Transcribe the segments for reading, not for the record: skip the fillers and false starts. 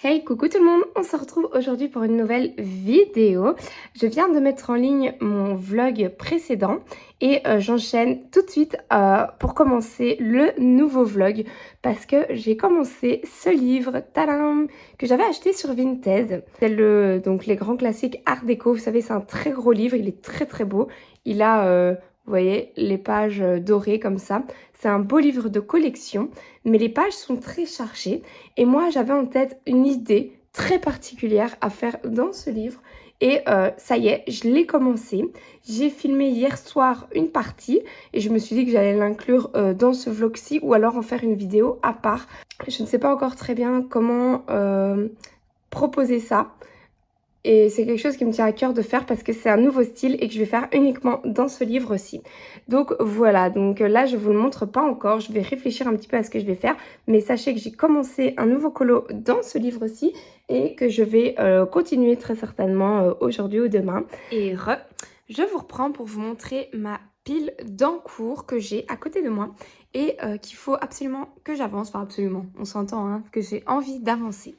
Hey, coucou tout le monde, on se retrouve aujourd'hui pour une nouvelle vidéo. Je viens de mettre en ligne mon vlog précédent et j'enchaîne tout de suite pour commencer le nouveau vlog parce que j'ai commencé ce livre, tadam, que j'avais acheté sur Vinted. C'est donc les grands classiques Art déco, vous savez c'est un très gros livre, il est très très beau. Il a, vous voyez, les pages dorées comme ça. C'est un beau livre de collection, mais les pages sont très chargées. Et moi, j'avais en tête une idée très particulière à faire dans ce livre. Et ça y est, je l'ai commencé. J'ai filmé hier soir une partie et je me suis dit que j'allais l'inclure dans ce vlog-ci ou alors en faire une vidéo à part. Je ne sais pas encore très bien comment proposer ça. Et c'est quelque chose qui me tient à cœur de faire parce que c'est un nouveau style et que je vais faire uniquement dans ce livre-ci. Donc voilà, donc là je vous le montre pas encore, je vais réfléchir un petit peu à ce que je vais faire. Mais sachez que j'ai commencé un nouveau colo dans ce livre-ci et que je vais continuer très certainement aujourd'hui ou demain. Et je vous reprends pour vous montrer ma pile d'encours que j'ai à côté de moi et qu'il faut absolument que j'avance, enfin absolument, on s'entend, hein, que j'ai envie d'avancer.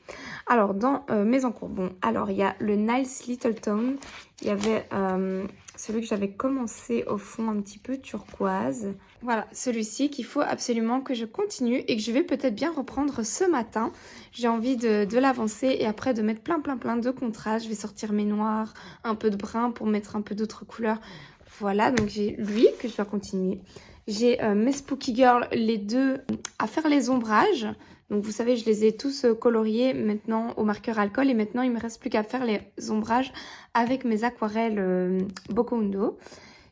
Alors dans mes encours, bon, alors il y a le Nice Little Town, il y avait celui que j'avais commencé au fond un petit peu turquoise. Voilà, celui-ci qu'il faut absolument que je continue et que je vais peut-être bien reprendre ce matin. J'ai envie de l'avancer et après de mettre plein de contrastes. Je vais sortir mes noirs, un peu de brun pour mettre un peu d'autres couleurs. Voilà, donc j'ai lui que je dois continuer. J'ai mes Spooky Girl, les deux, à faire les ombrages. Donc vous savez, je les ai tous coloriés maintenant au marqueur alcool. Et maintenant, il ne me reste plus qu'à faire les ombrages avec mes aquarelles Boko Hundo.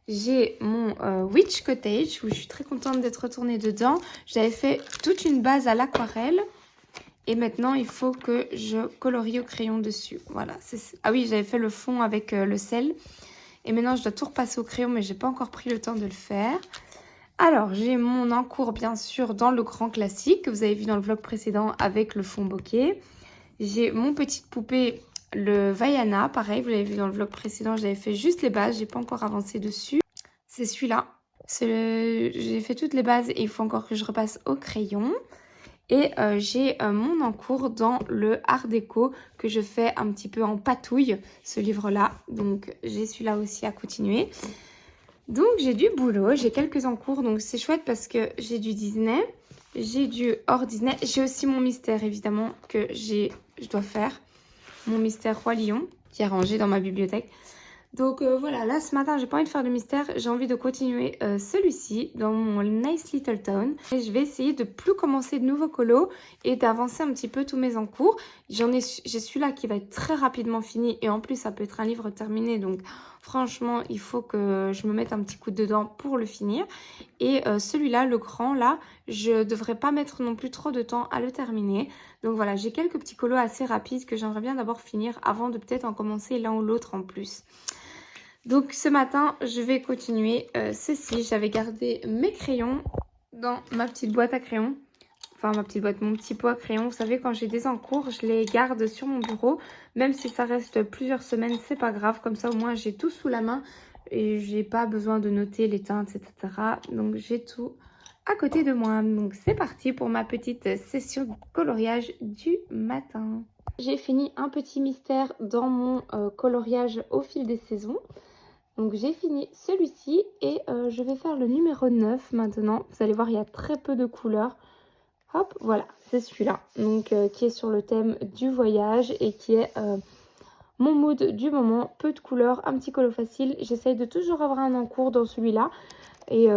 J'ai mon Witch Cottage où je suis très contente d'être retournée dedans. J'avais fait toute une base à l'aquarelle. Et maintenant, il faut que je colorie au crayon dessus. Voilà. Ah oui, j'avais fait le fond avec le sel. Et maintenant, je dois tout repasser au crayon, mais j'ai pas encore pris le temps de le faire. Alors, j'ai mon encours, bien sûr, dans le grand classique que vous avez vu dans le vlog précédent avec le fond bokeh. J'ai mon petite poupée, le Vaiana. Pareil, vous l'avez vu dans le vlog précédent, j'avais fait juste les bases. J'ai pas encore avancé dessus. C'est celui-là. J'ai fait toutes les bases et il faut encore que je repasse au crayon. Et j'ai mon encours dans le Art déco que je fais un petit peu en patouille, ce livre-là. Donc, j'ai celui-là aussi à continuer. Donc, j'ai du boulot, j'ai quelques encours. Donc, c'est chouette parce que j'ai du Disney, j'ai du hors Disney. J'ai aussi mon mystère, évidemment, que je dois faire. Mon mystère Roi Lion, qui est rangé dans ma bibliothèque. Donc voilà, là ce matin j'ai pas envie de faire de mystère, j'ai envie de continuer celui-ci dans mon Nice Little Town. Et je vais essayer de plus commencer de nouveaux colos et d'avancer un petit peu tous mes encours. J'ai celui-là qui va être très rapidement fini et en plus ça peut être un livre terminé. Donc franchement il faut que je me mette un petit coup dedans pour le finir. Et celui-là, le grand là, je devrais pas mettre non plus trop de temps à le terminer. Donc voilà, j'ai quelques petits colos assez rapides que j'aimerais bien d'abord finir avant de peut-être en commencer l'un ou l'autre en plus. Donc ce matin, je vais continuer ceci. J'avais gardé mes crayons dans ma petite boîte à crayons. Enfin, ma petite boîte, mon petit pot à crayons. Vous savez, quand j'ai des encours, je les garde sur mon bureau. Même si ça reste plusieurs semaines, c'est pas grave. Comme ça, au moins, j'ai tout sous la main. Et j'ai pas besoin de noter les teintes, etc. Donc, j'ai tout à côté de moi. Donc, c'est parti pour ma petite session de coloriage du matin. J'ai fini un petit mystère dans mon coloriage au fil des saisons. Donc j'ai fini celui-ci et je vais faire le numéro 9 maintenant. Vous allez voir, il y a très peu de couleurs. Hop, voilà, c'est celui-là. Donc qui est sur le thème du voyage et qui est mon mood du moment. Peu de couleurs, un petit colo facile. J'essaye de toujours avoir un encours dans celui-là. Et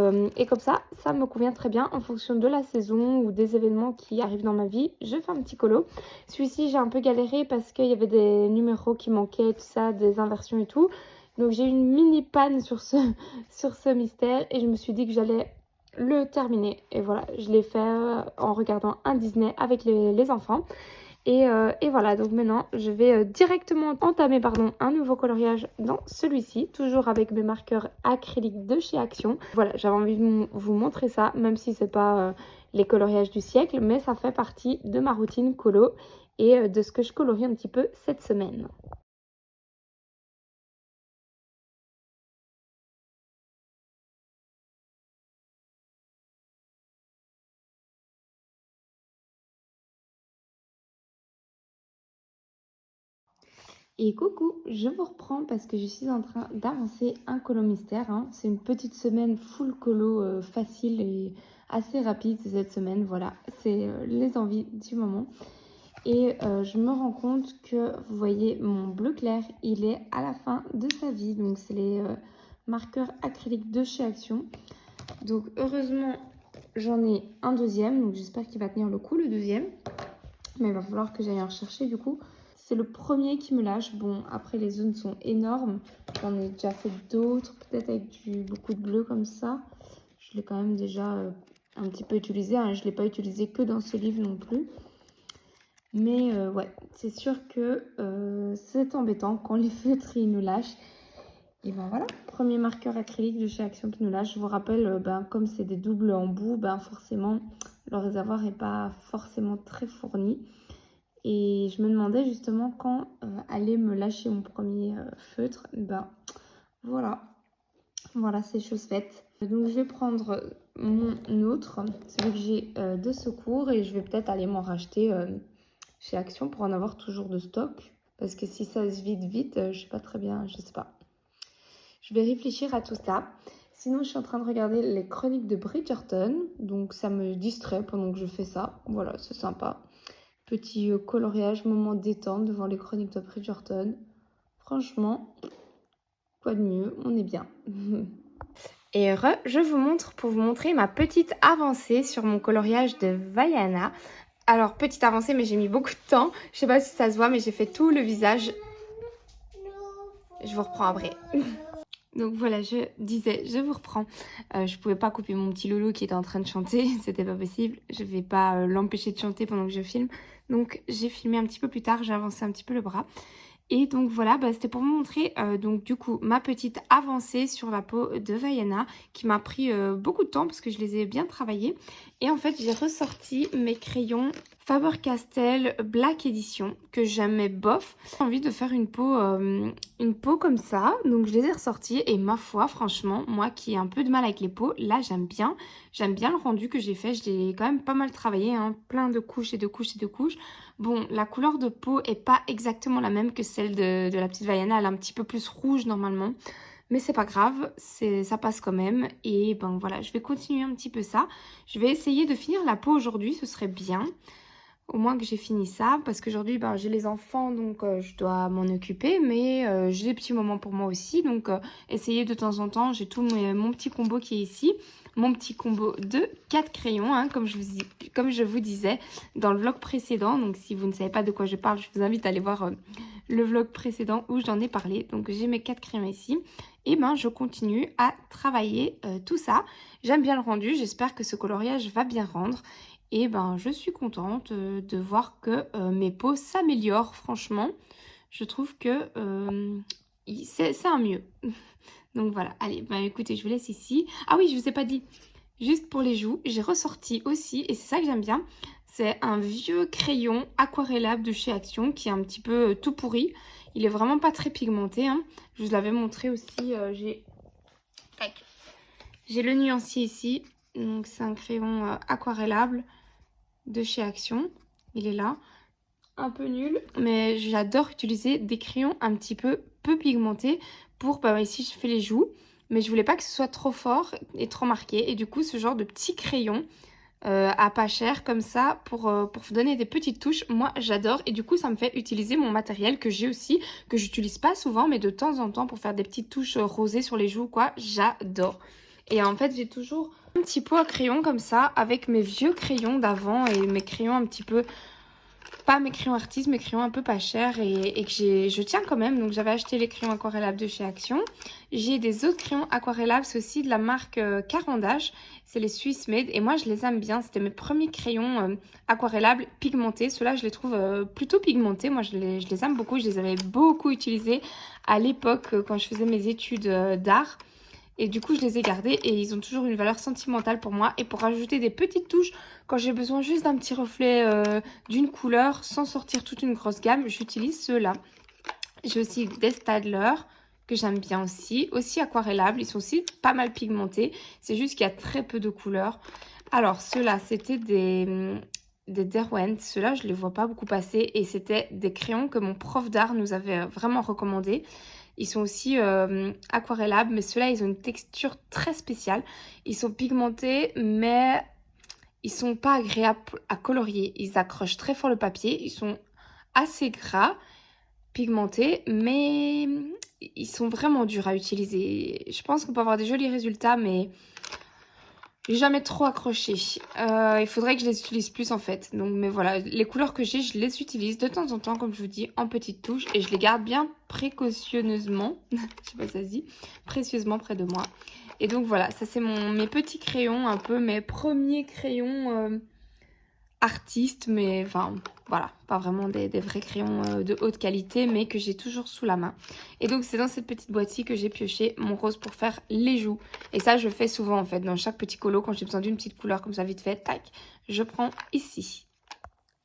comme ça me convient très bien en fonction de la saison ou des événements qui arrivent dans ma vie. Je fais un petit colo. Celui-ci, j'ai un peu galéré parce qu'il y avait des numéros qui manquaient, tout ça, des inversions et tout. Donc j'ai eu une mini panne sur ce mystère et je me suis dit que j'allais le terminer. Et voilà, je l'ai fait en regardant un Disney avec les enfants. Et voilà, donc maintenant je vais directement entamer un nouveau coloriage dans celui-ci, toujours avec mes marqueurs acryliques de chez Action. Voilà, j'avais envie de vous montrer ça, même si c'est pas les coloriages du siècle, mais ça fait partie de ma routine colo et de ce que je colorie un petit peu cette semaine. Et coucou, je vous reprends parce que je suis en train d'avancer un colo mystère, hein. C'est une petite semaine full colo facile et assez rapide cette semaine. Voilà, c'est les envies du moment. Et je me rends compte que vous voyez mon bleu clair, il est à la fin de sa vie. Donc c'est les marqueurs acryliques de chez Action. Donc heureusement j'en ai un deuxième, donc j'espère qu'il va tenir le coup le deuxième. Mais il va falloir que j'aille en rechercher du coup. C'est le premier qui me lâche. Bon, après les zones sont énormes. J'en ai déjà fait d'autres, peut-être avec beaucoup de bleu comme ça. Je l'ai quand même déjà un petit peu utilisé, hein. Je ne l'ai pas utilisé que dans ce livre non plus. Mais ouais, c'est sûr que c'est embêtant quand les feutres ils nous lâchent. Et ben voilà, premier marqueur acrylique de chez Action qui nous lâche. Je vous rappelle, comme c'est des doubles embouts, forcément le réservoir n'est pas forcément très fourni. Et je me demandais justement quand allait me lâcher mon premier feutre. Voilà, c'est chose faite. Donc je vais prendre mon autre, celui que j'ai de secours, et je vais peut-être aller m'en racheter chez Action pour en avoir toujours de stock. Parce que si ça se vide vite, je sais pas très bien, je sais pas. Je vais réfléchir à tout ça. Sinon, je suis en train de regarder les chroniques de Bridgerton. Donc ça me distrait pendant que je fais ça. Voilà, c'est sympa. Petit coloriage, moment détente devant les chroniques de Bridgerton. Franchement, quoi de mieux, on est bien. Et je vous montre pour vous montrer ma petite avancée sur mon coloriage de Vaiana. Alors, petite avancée, mais j'ai mis beaucoup de temps. Je sais pas si ça se voit, mais j'ai fait tout le visage. Je vous reprends après. Donc voilà, je disais, je vous reprends. Je pouvais pas couper mon petit loulou qui était en train de chanter, c'était pas possible. Je vais pas l'empêcher de chanter pendant que je filme. Donc j'ai filmé un petit peu plus tard, j'ai avancé un petit peu le bras. Et donc voilà, c'était pour vous montrer donc du coup ma petite avancée sur la peau de Vaiana qui m'a pris beaucoup de temps parce que je les ai bien travaillés. Et en fait j'ai ressorti mes crayons Faber-Castell Black Edition que j'aimais bof. J'ai envie de faire une peau comme ça, donc je les ai ressortis et ma foi franchement, moi qui ai un peu de mal avec les peaux, là j'aime bien. J'aime bien le rendu que j'ai fait, je l'ai quand même pas mal travaillé, hein, plein de couches et de couches et de couches. Bon, la couleur de peau est pas exactement la même que celle de la petite Vaiana, elle est un petit peu plus rouge normalement. Mais c'est pas grave, ça passe quand même. Et ben voilà, je vais continuer un petit peu ça. Je vais essayer de finir la peau aujourd'hui, ce serait bien. Au moins que j'ai fini ça, parce qu'aujourd'hui j'ai les enfants, donc je dois m'en occuper, mais j'ai des petits moments pour moi aussi, donc essayer de temps en temps, j'ai tout mon petit combo qui est ici, mon petit combo de 4 crayons, hein, comme je vous disais dans le vlog précédent, donc si vous ne savez pas de quoi je parle, je vous invite à aller voir le vlog précédent où j'en ai parlé, donc j'ai mes 4 crayons ici, et je continue à travailler tout ça, j'aime bien le rendu, j'espère que ce coloriage va bien rendre. Et je suis contente de voir que mes peaux s'améliorent, franchement. Je trouve que c'est un mieux. Donc voilà, allez, écoutez, je vous laisse ici. Ah oui, je vous ai pas dit, juste pour les joues, j'ai ressorti aussi, et c'est ça que j'aime bien, c'est un vieux crayon aquarellable de chez Action qui est un petit peu tout pourri. Il est vraiment pas très pigmenté, hein. Je vous l'avais montré aussi, j'ai le nuancier ici. Donc c'est un crayon aquarellable de chez Action, il est là, un peu nul, mais j'adore utiliser des crayons un petit peu peu pigmentés pour, ici je fais les joues, mais je voulais pas que ce soit trop fort et trop marqué, et du coup ce genre de petits crayons à pas cher comme ça pour donner des petites touches, moi j'adore, et du coup ça me fait utiliser mon matériel que j'ai aussi, que j'utilise pas souvent, mais de temps en temps pour faire des petites touches rosées sur les joues, quoi, j'adore. Et en fait, j'ai toujours un petit pot à crayon comme ça, avec mes vieux crayons d'avant et mes crayons un petit peu, pas mes crayons artistes, mes crayons un peu pas chers et que je tiens quand même. Donc j'avais acheté les crayons aquarellables de chez Action. J'ai des autres crayons aquarellables, c'est aussi de la marque Carandache, c'est les Swiss Made et moi je les aime bien. C'était mes premiers crayons aquarellables pigmentés. Ceux-là je les trouve plutôt pigmentés, moi je les aime beaucoup, je les avais beaucoup utilisés à l'époque quand je faisais mes études d'art. Et du coup, je les ai gardés et ils ont toujours une valeur sentimentale pour moi. Et pour rajouter des petites touches, quand j'ai besoin juste d'un petit reflet d'une couleur, sans sortir toute une grosse gamme, j'utilise ceux-là. J'ai aussi des Stadler que j'aime bien aussi aquarellables. Ils sont aussi pas mal pigmentés. C'est juste qu'il y a très peu de couleurs. Alors, ceux-là, c'était des des Derwent. Ceux-là, je les vois pas beaucoup passer. Et c'était des crayons que mon prof d'art nous avait vraiment recommandés. Ils sont aussi aquarellables, mais ceux-là, ils ont une texture très spéciale. Ils sont pigmentés, mais ils sont pas agréables à colorier. Ils accrochent très fort le papier. Ils sont assez gras, pigmentés, mais ils sont vraiment durs à utiliser. Je pense qu'on peut avoir des jolis résultats, mais j'ai jamais trop accroché. Il faudrait que je les utilise plus en fait. Donc, mais voilà, les couleurs que j'ai, je les utilise de temps en temps, comme je vous dis, en petites touches. Et je les garde bien précautionneusement, je sais pas si ça se dit, précieusement près de moi. Et donc voilà, ça c'est mes petits crayons, un peu mes premiers crayons artistes. Mais enfin, voilà, pas vraiment des vrais crayons de haute qualité, mais que j'ai toujours sous la main. Et donc c'est dans cette petite boîte-ci que j'ai pioché mon rose pour faire les joues. Et ça je fais souvent en fait, dans chaque petit colo, quand j'ai besoin d'une petite couleur comme ça vite fait, tac, je prends ici.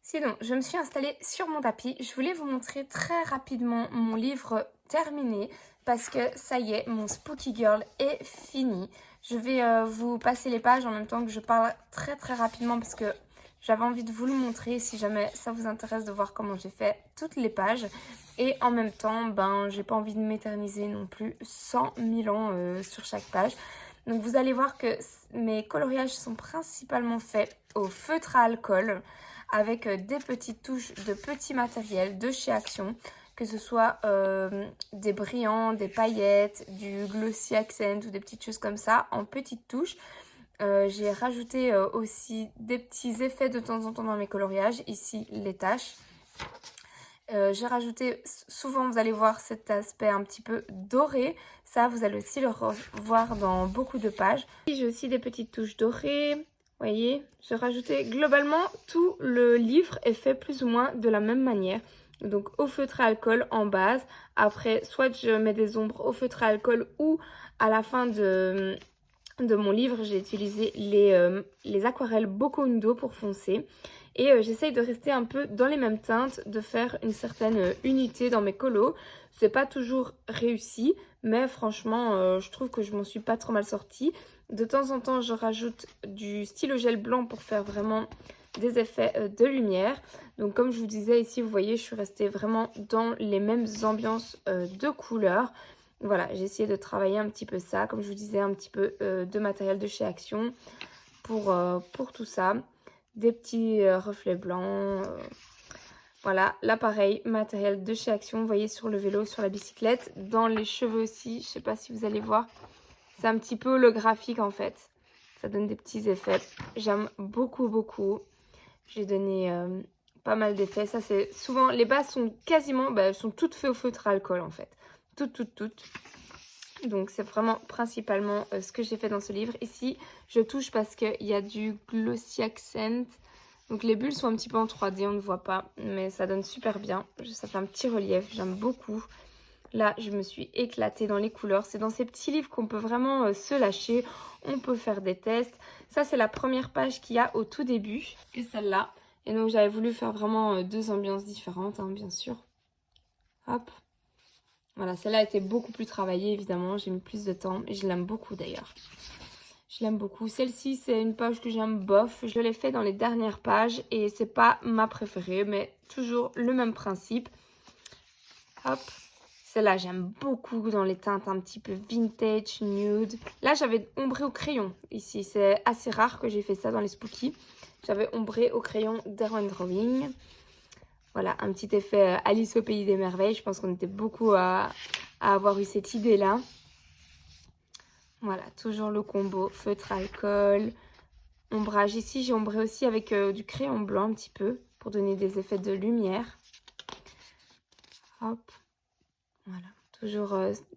Sinon, je me suis installée sur mon tapis. Je voulais vous montrer très rapidement mon livre terminé parce que ça y est, mon Spooky Girl est fini. Je vais vous passer les pages en même temps que je parle très très rapidement parce que j'avais envie de vous le montrer si jamais ça vous intéresse de voir comment j'ai fait toutes les pages. Et en même temps, ben, j'ai pas envie de m'éterniser non plus 100 000 ans sur chaque page. Donc vous allez voir que mes coloriages sont principalement faits au feutre à alcool avec des petites touches de petits matériels de chez Action, que ce soit des brillants, des paillettes, du glossy accent ou des petites choses comme ça en petites touches. J'ai rajouté aussi des petits effets de temps en temps dans mes coloriages, ici les taches. J'ai rajouté, souvent vous allez voir cet aspect un petit peu doré, ça vous allez aussi le revoir dans beaucoup de pages. J'ai aussi des petites touches dorées, vous voyez, j'ai rajouté globalement tout le livre est fait plus ou moins de la même manière. Donc au feutre à alcool en base, après soit je mets des ombres au feutre à alcool ou à la fin de mon livre, j'ai utilisé les aquarelles Bokundo pour foncer. Et j'essaye de rester un peu dans les mêmes teintes, de faire une certaine unité dans mes colos. C'est pas toujours réussi, mais franchement, je trouve que je m'en suis pas trop mal sortie. De temps en temps, je rajoute du stylo gel blanc pour faire vraiment des effets de lumière. Donc comme je vous disais ici, vous voyez, je suis restée vraiment dans les mêmes ambiances de couleurs. Voilà, j'ai essayé de travailler un petit peu ça, comme je vous disais, un petit peu de matériel de chez Action pour tout ça. Des petits reflets blancs. Voilà, là pareil, matériel de chez Action, vous voyez sur le vélo, sur la bicyclette. Dans les cheveux aussi, je sais pas si vous allez voir, c'est un petit peu holographique en fait. Ça donne des petits effets. J'aime beaucoup, beaucoup. J'ai donné pas mal d'effets. Ça c'est souvent, les bases sont quasiment, elles sont toutes faites au feutre à alcool en fait. Toutes. Donc c'est vraiment principalement ce que j'ai fait dans ce livre. Ici, je touche parce qu'il y a du glossy accent. Donc les bulles sont un petit peu en 3D, on ne voit pas. Mais ça donne super bien. Ça fait un petit relief, j'aime beaucoup. Là, je me suis éclatée dans les couleurs. C'est dans ces petits livres qu'on peut vraiment se lâcher. On peut faire des tests. Ça, c'est la première page qu'il y a au tout début. Et celle-là. Et donc j'avais voulu faire vraiment deux ambiances différentes, hein, bien sûr. Hop. Voilà, celle-là a été beaucoup plus travaillée, évidemment. J'ai mis plus de temps et je l'aime beaucoup d'ailleurs. Je l'aime beaucoup. Celle-ci, c'est une page que j'aime bof. Je l'ai fait dans les dernières pages et c'est pas ma préférée, mais toujours le même principe. Hop. Celle-là, j'aime beaucoup dans les teintes un petit peu vintage, nude. Là, j'avais ombré au crayon ici. C'est assez rare que j'ai fait ça dans les Spooky. J'avais ombré au crayon d'Erwan Drawing. Voilà, un petit effet Alice au pays des merveilles. Je pense qu'on était beaucoup à avoir eu cette idée-là. Voilà, toujours le combo feutre alcool, ombrage. Ici, j'ai ombré aussi avec du crayon blanc un petit peu pour donner des effets de lumière. Hop, voilà,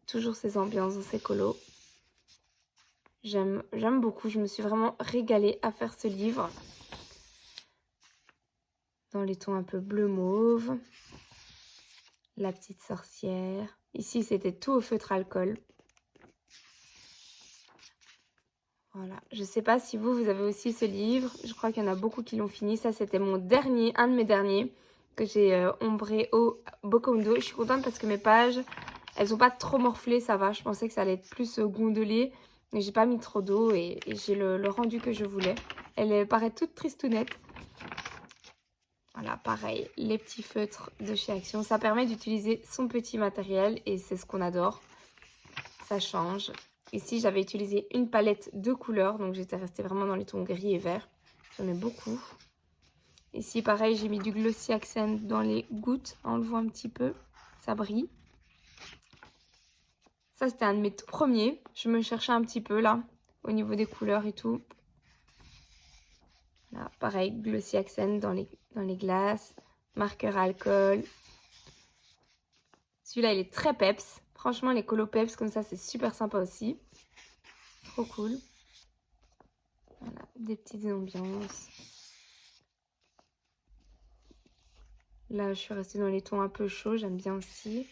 toujours ces ambiances dans ces colos. J'aime beaucoup, je me suis vraiment régalée à faire ce livre. Dans les tons un peu bleu mauve. La petite sorcière. Ici, c'était tout au feutre alcool. Voilà, je ne sais pas si vous avez aussi ce livre. Je crois qu'il y en a beaucoup qui l'ont fini. Ça, c'était mon dernier, un de mes derniers que j'ai ombré au Bokundo. Je suis contente parce que mes pages, elles n'ont pas trop morflé, ça va. Je pensais que ça allait être plus gondolé, mais j'ai pas mis trop d'eau et j'ai le rendu que je voulais. Elle paraît toute tristounette. Voilà, pareil, les petits feutres de chez Action. Ça permet d'utiliser son petit matériel et c'est ce qu'on adore. Ça change. Ici, j'avais utilisé une palette de couleurs, donc j'étais restée vraiment dans les tons gris et verts. J'en ai beaucoup. Ici, pareil, j'ai mis du Glossy Accent dans les gouttes. On le voit un petit peu. Ça brille. Ça, c'était un de mes tout premiers. Je me cherchais un petit peu, là, au niveau des couleurs et tout. Là, pareil, Glossy Accent dans les glaces. Marqueur alcool. Celui-là, il est très peps. Franchement, les colos peps, comme ça, c'est super sympa aussi. Trop cool. Voilà, des petites ambiances. Là, je suis restée dans les tons un peu chauds. J'aime bien aussi.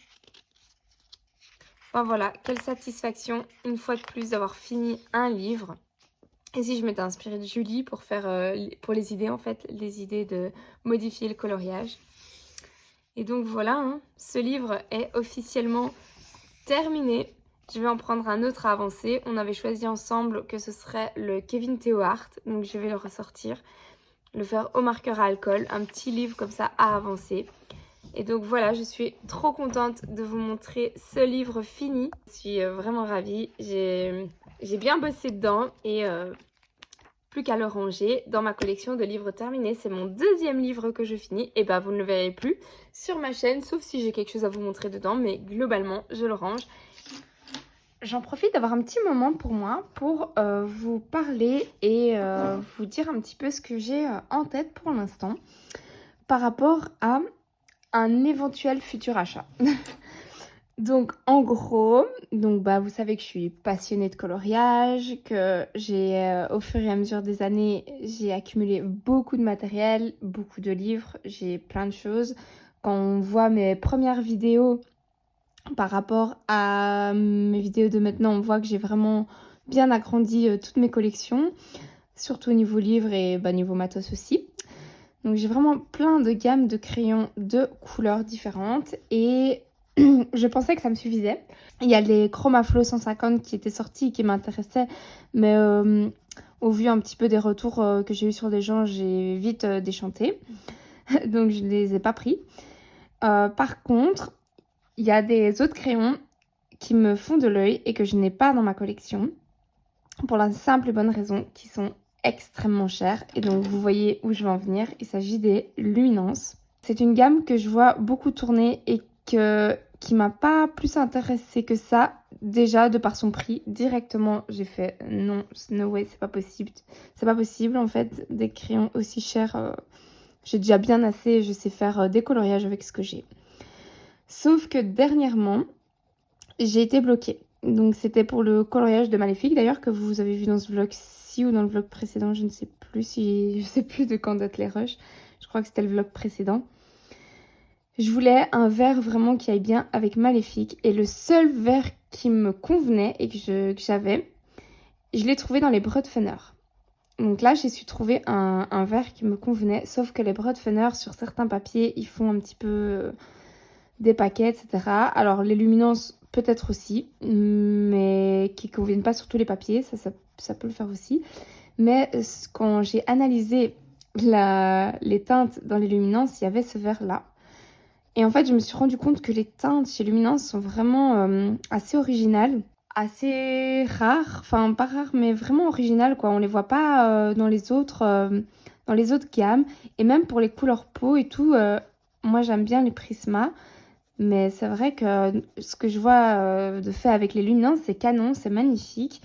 Enfin, voilà, quelle satisfaction, une fois de plus, d'avoir fini un livre. Ici, je m'étais inspirée de Julie pour faire, pour les idées, en fait, les idées de modifier le coloriage. Et donc, voilà, hein, ce livre est officiellement terminé. Je vais en prendre un autre à avancer. On avait choisi ensemble que ce serait le Kevin Theo Art. Donc, je vais le ressortir, le faire au marqueur à alcool. Un petit livre comme ça à avancer. Et donc, voilà, je suis trop contente de vous montrer ce livre fini. Je suis vraiment ravie. J'ai bien bossé dedans et plus qu'à le ranger dans ma collection de livres terminés. C'est mon deuxième livre que je finis. Et bah, vous ne le verrez plus sur ma chaîne, sauf si j'ai quelque chose à vous montrer dedans. Mais globalement, je le range. J'en profite d'avoir un petit moment pour moi pour vous parler et vous dire un petit peu ce que j'ai en tête pour l'instant par rapport à un éventuel futur achat. Donc en gros, vous savez que je suis passionnée de coloriage, que j'ai au fur et à mesure des années, j'ai accumulé beaucoup de matériel, beaucoup de livres, j'ai plein de choses. Quand on voit mes premières vidéos par rapport à mes vidéos de maintenant, on voit que j'ai vraiment bien agrandi toutes mes collections, surtout au niveau livres et niveau matos aussi. Donc j'ai vraiment plein de gammes de crayons de couleurs différentes et je pensais que ça me suffisait. Il y a les Chromaflow 150 qui étaient sortis et qui m'intéressaient, mais au vu un petit peu des retours que j'ai eu sur des gens, j'ai vite déchanté. Donc je ne les ai pas pris. Par contre, il y a des autres crayons qui me font de l'œil et que je n'ai pas dans ma collection. Pour la simple et bonne raison qu'ils sont extrêmement chers. Et donc vous voyez où je veux en venir. Il s'agit des Luminance. C'est une gamme que je vois beaucoup tourner et qui m'a pas plus intéressée que ça. Déjà de par son prix, directement j'ai fait non, no way, c'est pas possible. C'est pas possible en fait, des crayons aussi chers. J'ai déjà bien assez, je sais faire des coloriages avec ce que j'ai. Sauf que dernièrement, j'ai été bloquée. Donc c'était pour le coloriage de Maléfique d'ailleurs que vous avez vu dans ce vlog-ci ou dans le vlog précédent, je ne sais plus de quand datent les rushs. Je crois que c'était le vlog précédent. Je voulais un vert vraiment qui aille bien avec Maléfique et le seul vert qui me convenait et que j'avais, je l'ai trouvé dans les Broadfunner. Donc là, j'ai su trouver un vert qui me convenait, sauf que les Broadfunner sur certains papiers, ils font un petit peu des paquets, etc. Alors les luminances peut-être aussi, mais qui ne conviennent pas sur tous les papiers, ça peut le faire aussi. Mais quand j'ai analysé les teintes dans les luminances, il y avait ce vert-là. Et en fait, je me suis rendu compte que les teintes chez Luminance sont vraiment assez originales, assez rares. Enfin, pas rares, mais vraiment originales, quoi. On les voit pas dans les autres gammes. Et même pour les couleurs peau et tout, moi, j'aime bien les Prisma. Mais c'est vrai que ce que je vois de fait avec les Luminance, c'est canon, c'est magnifique.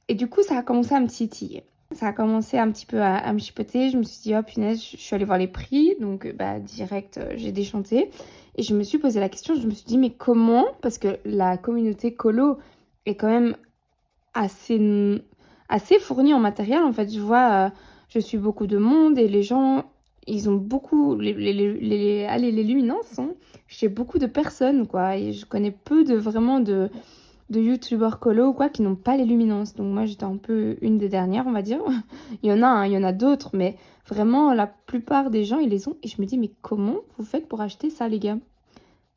Et du coup, ça a commencé à me titiller. Ça a commencé un petit peu à me chipoter. Je me suis dit, oh punaise, je suis allée voir les prix. Donc, direct, j'ai déchanté. Et je me suis posé la question, je me suis dit, mais comment? Parce que la communauté colo est quand même assez fournie en matériel. En fait, je vois, je suis beaucoup de monde et les gens, ils ont beaucoup... les luminances, hein, chez beaucoup de personnes, quoi. Et je connais peu de youtubeurs colo ou quoi qui n'ont pas les luminances. Donc moi j'étais un peu une des dernières, on va dire. Il y en a, hein, il y en a d'autres, mais vraiment la plupart des gens ils les ont. Et je me dis, mais comment vous faites pour acheter ça, les gars?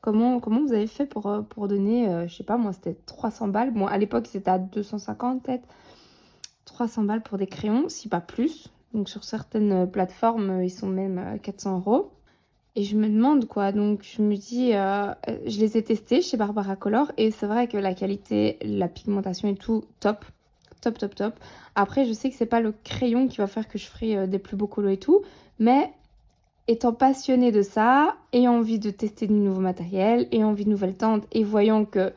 Comment vous avez fait pour donner, je sais pas, moi c'était 300 balles. Bon, à l'époque c'était à 250 peut-être. 300 balles pour des crayons, si pas plus. Donc sur certaines plateformes, ils sont même à 400 euros. Et je me demande quoi, donc je me dis, je les ai testés chez Barbara Color et c'est vrai que la qualité, la pigmentation et tout, top, top, top, top. Après, je sais que c'est pas le crayon qui va faire que je ferai des plus beaux colos et tout, mais étant passionnée de ça, ayant envie de tester du nouveau matériel, ayant envie de nouvelles teintes et voyant que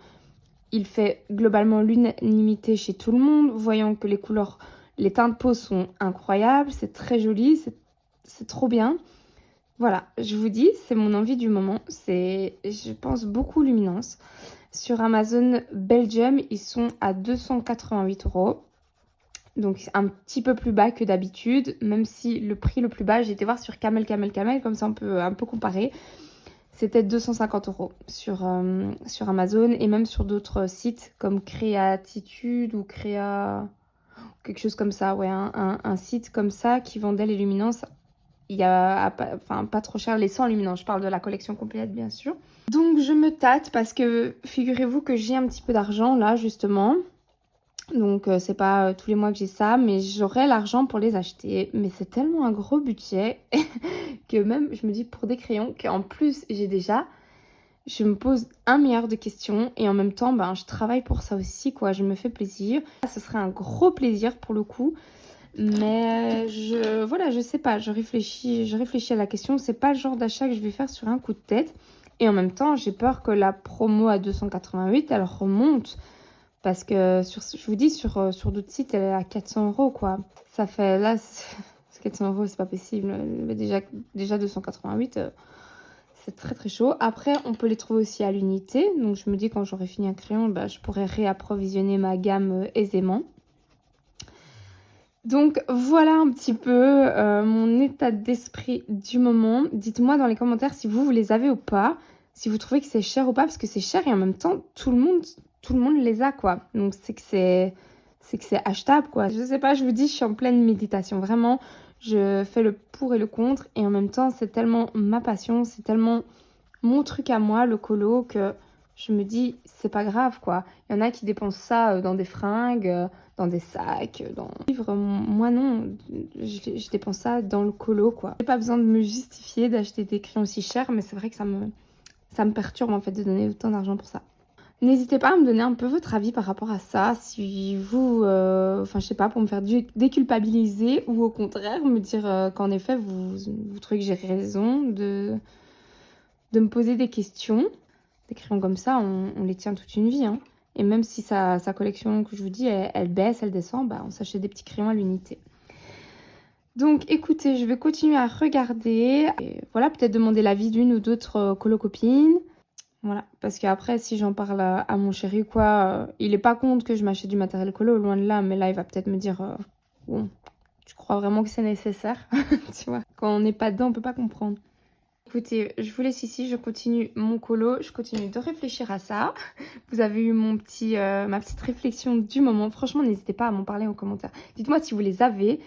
il fait globalement l'unanimité chez tout le monde, voyant que les couleurs, les teintes de peau sont incroyables, c'est très joli, c'est trop bien. Voilà, je vous dis, c'est mon envie du moment. C'est, je pense, beaucoup Luminance. Sur Amazon Belgium, ils sont à 288 euros. Donc un petit peu plus bas que d'habitude, même si le prix le plus bas, j'ai été voir sur Camel, comme ça on peut un peu comparer. C'était 250 euros sur Amazon et même sur d'autres sites comme Créatitude ou Créa... quelque chose comme ça, ouais, un site comme ça qui vendait les luminances. Il y a enfin, pas trop cher les 100 luminances, je parle de la collection complète bien sûr. Donc je me tâte parce que figurez-vous que j'ai un petit peu d'argent là justement. Donc c'est pas tous les mois que j'ai ça, mais j'aurai l'argent pour les acheter. Mais c'est tellement un gros budget que même je me dis pour des crayons qu'en plus j'ai déjà, je me pose un milliard de questions et en même temps ben, je travaille pour ça aussi quoi, je me fais plaisir. Ce serait un gros plaisir pour le coup. Mais voilà, je sais pas, je réfléchis à la question. C'est pas le genre d'achat que je vais faire sur un coup de tête. Et en même temps, j'ai peur que la promo à 288, elle remonte. Parce que, je vous dis, sur d'autres sites, elle est à 400 euros, quoi. Ça fait, là, 400 euros, c'est pas possible. Mais déjà 288, c'est très très chaud. Après, on peut les trouver aussi à l'unité. Donc, je me dis, quand j'aurai fini un crayon, bah, je pourrai réapprovisionner ma gamme aisément. Donc voilà un petit peu mon état d'esprit du moment. Dites-moi dans les commentaires si vous les avez ou pas, si vous trouvez que c'est cher ou pas, parce que c'est cher et en même temps tout le monde les a quoi. Donc c'est que c'est achetable quoi. Je sais pas, je vous dis, je suis en pleine méditation vraiment. Je fais le pour et le contre et en même temps c'est tellement ma passion, c'est tellement mon truc à moi le colo que je me dis c'est pas grave quoi. Il y en a qui dépensent ça dans des fringues, dans des sacs, dans des livres. Moi non, je dépense ça dans le colo quoi. J'ai pas besoin de me justifier d'acheter des crayons aussi chers, mais c'est vrai que ça me perturbe en fait de donner autant d'argent pour ça. N'hésitez pas à me donner un peu votre avis par rapport à ça, si vous, enfin je sais pas, pour me faire déculpabiliser ou au contraire me dire qu'en effet vous trouvez que j'ai raison de me poser des questions. Des crayons comme ça, on les tient toute une vie. Hein. Et même si sa collection, que je vous dis, elle baisse, elle descend, bah, on s'achète des petits crayons à l'unité. Donc écoutez, je vais continuer à regarder. Et voilà, peut-être demander l'avis d'une ou d'autres colocopines. Voilà, parce qu'après, si j'en parle à mon chéri ou quoi, il est pas contre que je m'achète du matériel colo, loin de là. Mais là, il va peut-être me dire, bon, tu crois vraiment que c'est nécessaire? Tu vois, quand on n'est pas dedans, on peut pas comprendre. Écoutez, je vous laisse ici, je continue mon colo, je continue de réfléchir à ça. Vous avez eu ma petite réflexion du moment. Franchement, n'hésitez pas à m'en parler en commentaire. Dites-moi si vous les avez,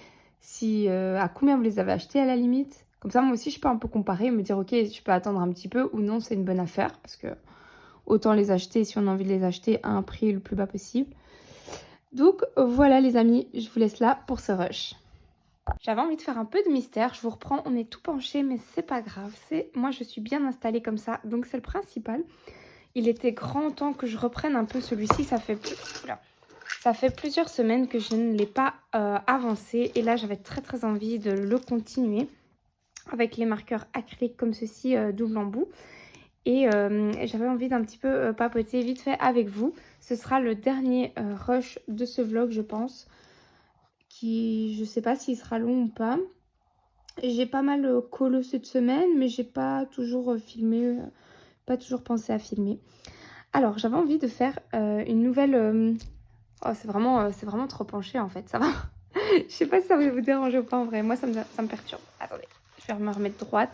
à combien vous les avez achetés à la limite. Comme ça, moi aussi, je peux un peu comparer et me dire, ok, je peux attendre un petit peu ou non, c'est une bonne affaire. Parce que autant les acheter si on a envie de les acheter à un prix le plus bas possible. Donc voilà les amis, je vous laisse là pour ce rush. J'avais envie de faire un peu de mystère, je vous reprends, on est tout penché mais c'est pas grave, moi je suis bien installée comme ça, donc c'est le principal. Il était grand temps que je reprenne un peu celui-ci, ça fait plusieurs semaines que je ne l'ai pas avancé et là j'avais très envie de le continuer avec les marqueurs acryliques comme ceci double embout. Et j'avais envie d'un petit peu papoter vite fait avec vous. Ce sera le dernier rush de ce vlog je pense. Je sais pas s'il sera long ou pas. J'ai pas mal colo cette semaine, mais j'ai pas toujours filmé, pas toujours pensé à filmer. Alors, j'avais envie de faire une nouvelle... Oh, c'est vraiment trop penché en fait, ça va. Je sais pas si ça va vous déranger ou pas en vrai. Moi, ça me perturbe. Attendez, je vais me remettre droite.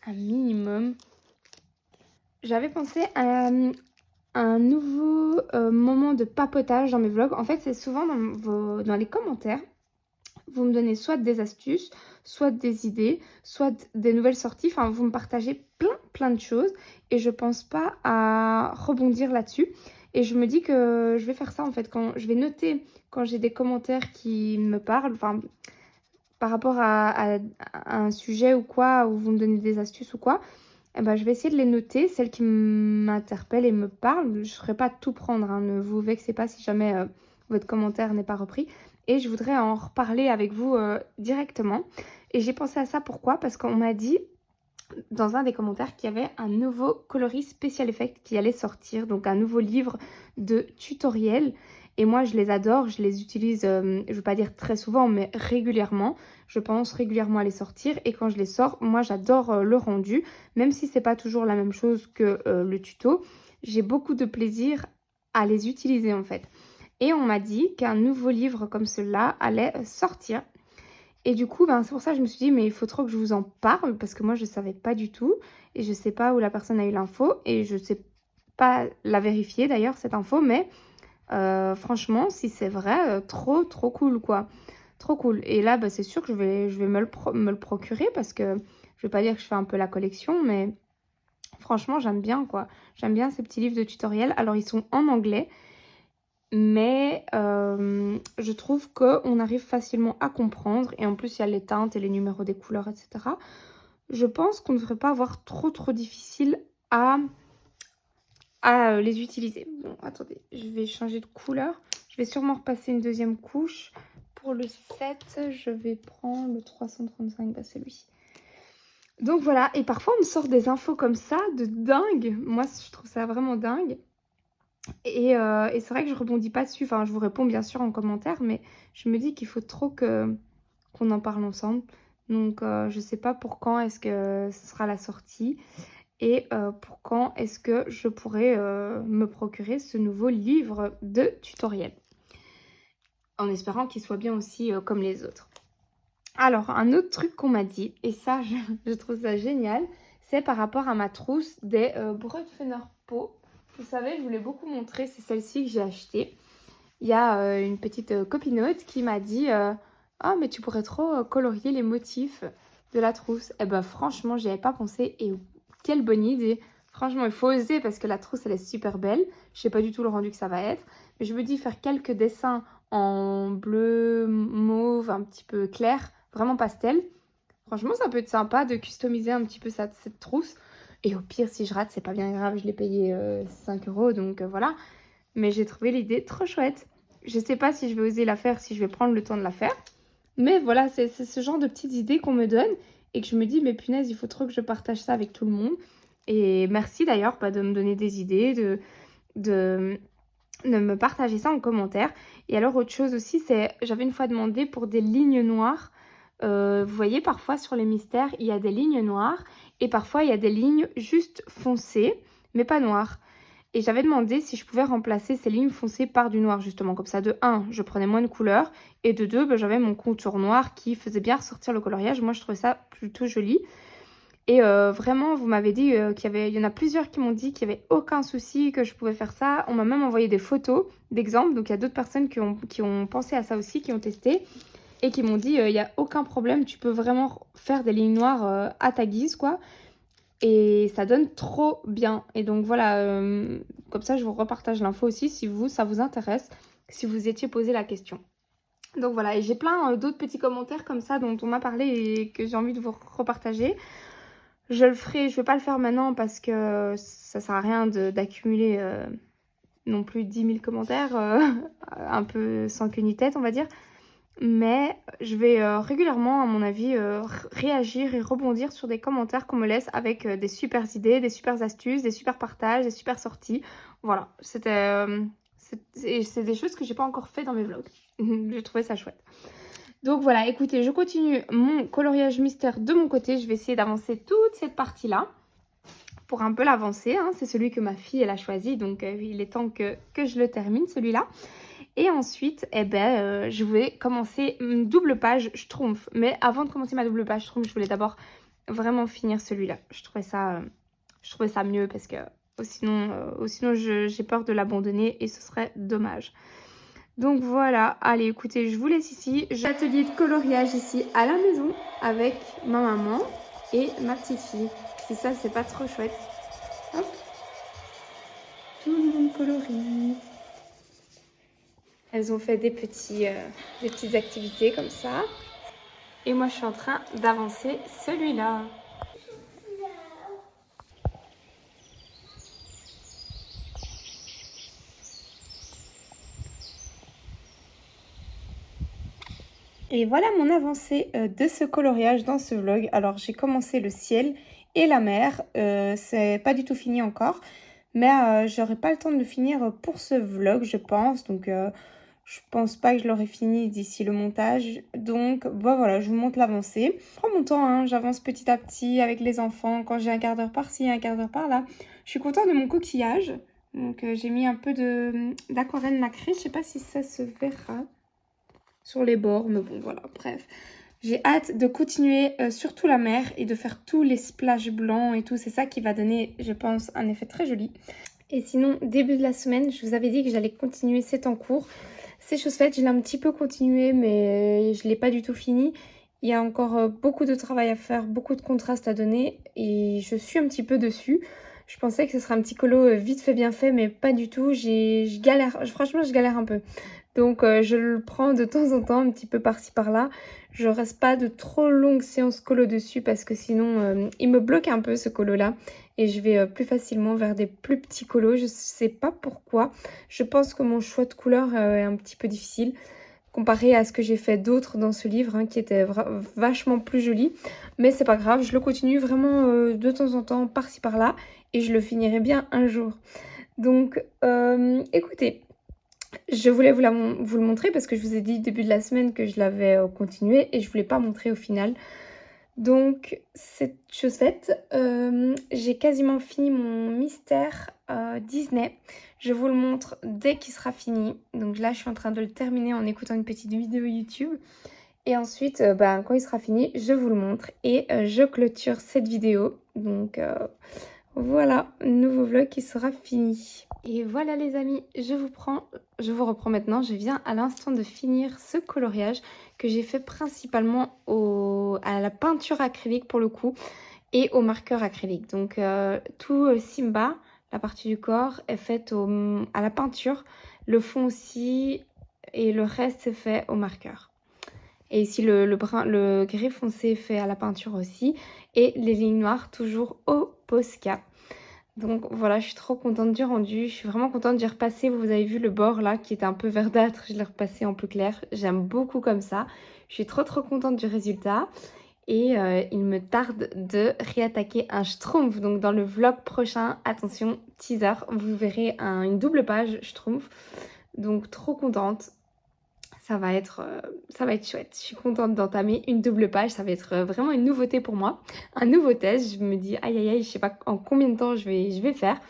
Un minimum. J'avais pensé à un nouveau moment de papotage dans mes vlogs. En fait, c'est souvent dans les commentaires. Vous me donnez soit des astuces, soit des idées, soit des nouvelles sorties. Enfin, vous me partagez plein de choses. Et je pense pas à rebondir là-dessus. Et je me dis que je vais faire ça en fait. Quand je vais noter quand j'ai des commentaires qui me parlent. Enfin, par rapport à un sujet ou quoi, ou vous me donnez des astuces ou quoi, eh ben, je vais essayer de les noter, celles qui m'interpellent et me parlent. Je ne ferai pas tout prendre, hein, ne vous vexez pas si jamais votre commentaire n'est pas repris. Et je voudrais en reparler avec vous directement. Et j'ai pensé à ça, pourquoi? Parce qu'on m'a dit dans un des commentaires qu'il y avait un nouveau coloris Special Effect qui allait sortir, donc un nouveau livre de tutoriels. Et moi, je les adore, je les utilise, je ne veux pas dire très souvent, mais régulièrement. Je pense régulièrement à les sortir et quand je les sors, moi, j'adore le rendu. Même si c'est pas toujours la même chose que le tuto, j'ai beaucoup de plaisir à les utiliser en fait. Et on m'a dit qu'un nouveau livre comme celui-là allait sortir. Et du coup, ben, c'est pour ça que je me suis dit, mais il faut trop que je vous en parle, parce que moi, je ne savais pas du tout. Et je ne sais pas où la personne a eu l'info. Et je ne sais pas la vérifier, d'ailleurs, cette info. Mais franchement, si c'est vrai, trop, trop cool, quoi. Trop cool. Et là, ben, c'est sûr que je vais me le procurer, parce que je ne vais pas dire que je fais un peu la collection, mais franchement, j'aime bien, quoi. J'aime bien ces petits livres de tutoriels. Alors, ils sont en anglais. Mais je trouve qu'on arrive facilement à comprendre. Et en plus, il y a les teintes et les numéros des couleurs, etc. Je pense qu'on ne devrait pas avoir trop difficile à les utiliser. Bon, attendez, je vais changer de couleur. Je vais sûrement repasser une deuxième couche. Pour le 7, je vais prendre le 335, bah c'est lui. Donc voilà, et parfois on me sort des infos comme ça, de dingue. Moi, je trouve ça vraiment dingue. Et c'est vrai que je rebondis pas dessus. Enfin, je vous réponds bien sûr en commentaire, mais je me dis qu'il faut trop qu'on en parle ensemble. Donc, je sais pas pour quand est-ce que ce sera la sortie et pour quand est-ce que je pourrai me procurer ce nouveau livre de tutoriel. En espérant qu'il soit bien aussi comme les autres. Alors, un autre truc qu'on m'a dit, et ça, je trouve ça génial, c'est par rapport à ma trousse des Brutfener Peau. Vous savez, je voulais beaucoup montrer, c'est celle-ci que j'ai achetée. Il y a une petite copinote qui m'a dit ah, mais tu pourrais trop colorier les motifs de la trousse. Eh ben franchement, j'y avais pas pensé et quelle bonne idée. Franchement, il faut oser parce que la trousse, elle est super belle. Je sais pas du tout le rendu que ça va être. Mais je me dis faire quelques dessins en bleu, mauve, un petit peu clair, vraiment pastel. Franchement, ça peut être sympa de customiser un petit peu cette trousse. Et au pire, si je rate, c'est pas bien grave. Je l'ai payé 5 euros, donc voilà. Mais j'ai trouvé l'idée trop chouette. Je sais pas si je vais oser la faire, si je vais prendre le temps de la faire. Mais voilà, c'est ce genre de petites idées qu'on me donne et que je me dis, mais punaise, il faut trop que je partage ça avec tout le monde. Et merci d'ailleurs de me donner des idées, de me partager ça en commentaire. Et alors, autre chose aussi, c'est, j'avais une fois demandé pour des lignes noires. Vous voyez, parfois sur les mystères, il y a des lignes noires et parfois il y a des lignes juste foncées, mais pas noires. Et j'avais demandé si je pouvais remplacer ces lignes foncées par du noir, justement. Comme ça, de 1, je prenais moins de couleurs. Et de 2, j'avais mon contour noir qui faisait bien ressortir le coloriage. Moi, je trouvais ça plutôt joli. Et vraiment, vous m'avez dit il y en a plusieurs qui m'ont dit qu'il n'y avait aucun souci, que je pouvais faire ça. On m'a même envoyé des photos d'exemples. Donc, il y a d'autres personnes qui ont pensé à ça aussi, qui ont testé. Et qui m'ont dit, il n'y a aucun problème, tu peux vraiment faire des lignes noires à ta guise, quoi. Et ça donne trop bien. Et donc voilà, comme ça je vous repartage l'info aussi si ça vous intéresse, si vous étiez posé la question. Donc voilà, et j'ai plein d'autres petits commentaires comme ça dont on m'a parlé et que j'ai envie de vous repartager. Je le ferai, je vais pas le faire maintenant parce que ça sert à rien d'accumuler non plus 10 000 commentaires, un peu sans queue ni tête on va dire. Mais je vais régulièrement, à mon avis, réagir et rebondir sur des commentaires qu'on me laisse avec des super idées, des super astuces, des super partages, des super sorties. Voilà, c'est des choses que j'ai pas encore fait dans mes vlogs. J'ai trouvé ça chouette. Donc voilà, écoutez, je continue mon coloriage mystère de mon côté. Je vais essayer d'avancer toute cette partie-là pour un peu l'avancer. Hein. C'est celui que ma fille, elle a choisi, donc il est temps que je le termine, celui-là. Et ensuite, je vais commencer une double page Schtroumpf. Mais avant de commencer ma double page Schtroumpf, je voulais d'abord vraiment finir celui-là. Je trouvais ça mieux parce que sinon j'ai peur de l'abandonner et ce serait dommage. Donc voilà, allez écoutez, je vous laisse ici. J'ai l'atelier de coloriage ici à la maison avec ma maman et ma petite fille. Et ça, c'est pas trop chouette. Hop. Tout le monde colorie. Elles ont fait des petites activités comme ça. Et moi, je suis en train d'avancer celui-là. Et voilà mon avancée de ce coloriage dans ce vlog. Alors j'ai commencé le ciel et la mer, c'est pas du tout fini encore, mais j'aurai pas le temps de le finir pour ce vlog je pense, donc je pense pas que je l'aurai fini d'ici le montage. Donc bah voilà, je vous montre l'avancée. Je prends mon temps, hein, j'avance petit à petit avec les enfants, quand j'ai un quart d'heure par-ci, un quart d'heure par-là. Je suis contente de mon coquillage, donc j'ai mis un peu d'aquarelle nacrée, je sais pas si ça se verra sur les bords, mais bon voilà, bref. J'ai hâte de continuer surtout la mer et de faire tous les splashes blancs et tout. C'est ça qui va donner, je pense, un effet très joli. Et sinon, début de la semaine, je vous avais dit que j'allais continuer, c'est en cours. C'est chose faite, je l'ai un petit peu continué, mais je ne l'ai pas du tout fini. Il y a encore beaucoup de travail à faire, beaucoup de contrastes à donner et je suis un petit peu dessus. Je pensais que ce serait un petit colo vite fait, bien fait, mais pas du tout. Je galère, franchement, je galère un peu. Donc je le prends de temps en temps, un petit peu par-ci par-là. Je reste pas de trop longues séances colo dessus parce que sinon il me bloque un peu ce colo-là. Et je vais plus facilement vers des plus petits colos. Je sais pas pourquoi. Je pense que mon choix de couleur est un petit peu difficile comparé à ce que j'ai fait d'autres dans ce livre qui était vachement plus joli. Mais c'est pas grave, je le continue vraiment de temps en temps par-ci par-là et je le finirai bien un jour. Donc écoutez, je voulais vous le montrer parce que je vous ai dit début de la semaine que je l'avais continué et je voulais pas montrer au final. Donc, cette chose faite, j'ai quasiment fini mon mystère Disney. Je vous le montre dès qu'il sera fini. Donc là, je suis en train de le terminer en écoutant une petite vidéo YouTube. Et ensuite, quand il sera fini, je vous le montre et je clôture cette vidéo. Donc voilà, nouveau vlog qui sera fini. Et voilà les amis, je vous reprends maintenant. Je viens à l'instant de finir ce coloriage que j'ai fait principalement à la peinture acrylique pour le coup et au marqueur acrylique. Donc tout Simba, la partie du corps, est faite à la peinture, le fond aussi et le reste est fait au marqueur. Et ici le gris foncé est fait à la peinture aussi et les lignes noires toujours au Posca. Donc voilà, je suis trop contente du rendu, je suis vraiment contente d'y repasser. Vous avez vu le bord là qui était un peu verdâtre, je l'ai repassé en plus clair. J'aime beaucoup comme ça, je suis trop contente du résultat. Et il me tarde de réattaquer un Schtroumpf. Donc dans le vlog prochain, attention, teaser, vous verrez une double page Schtroumpf. Donc trop contente. Ça va être chouette. Je suis contente d'entamer une double page. Ça va être vraiment une nouveauté pour moi. Un nouveau test. Je me dis, aïe, aïe, aïe, je sais pas en combien de temps je vais faire.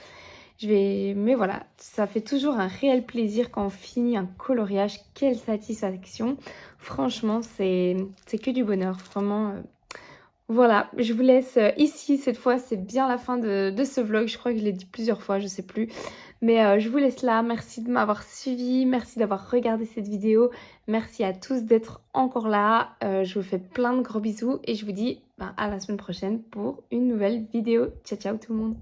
Mais voilà, ça fait toujours un réel plaisir quand on finit un coloriage. Quelle satisfaction. Franchement, c'est que du bonheur. Vraiment. Voilà, je vous laisse ici. Cette fois, c'est bien la fin de ce vlog. Je crois que je l'ai dit plusieurs fois, je sais plus. Mais je vous laisse là. Merci de m'avoir suivi. Merci d'avoir regardé cette vidéo. Merci à tous d'être encore là. Je vous fais plein de gros bisous. Et je vous dis à la semaine prochaine pour une nouvelle vidéo. Ciao, ciao tout le monde.